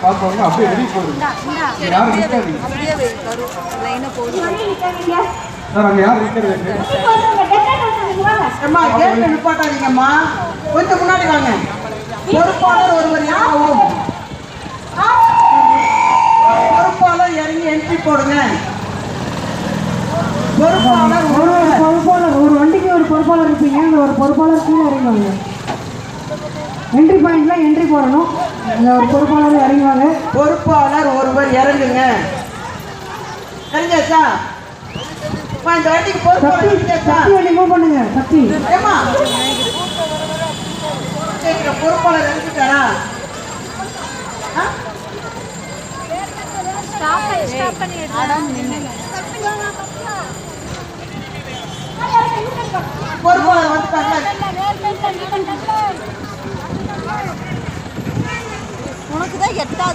பார்த்தவங்க அப்படியே வெளியே போடுங்க. யாரும் நிற்காதீங்க சார். அங்கே யாரும் நிற்கிறது? அம்மா கேட்டு நிப்பாட்டாதீங்கம்மா, கொஞ்சம் முன்னாடி வாங்க. பொறுப்பாளர் ஒருவர் இறங்கவும். பொறுப்பாளர் இறங்கி என்ட்ரி போடுங்க. பொறுப்பாளர் ஒரு வண்டிக்கு ஒரு பொறுப்பாளர் இருப்பீங்க. அந்த ஒரு பொறுப்பாளர் கீழே இறங்குவாங்க. என்ட்ரி பாயிண்ட்ல என்ட்ரி போடணும். அந்த ஒரு பொறுப்பாளர் இறங்குவாங்க. பொறுப்பாளர் ஒருவர் இறங்குங்க. சரிங்கச்சா? இந்த வண்டிக்கு சக்தி மூவ் பண்ணுங்க. சக்தி ஏமா பொறுப்பாளர் இறங்கிட்டாரா? பொறுப்பாளர் வந்துட்டாங்க. உனக்குதான் எட்டாவது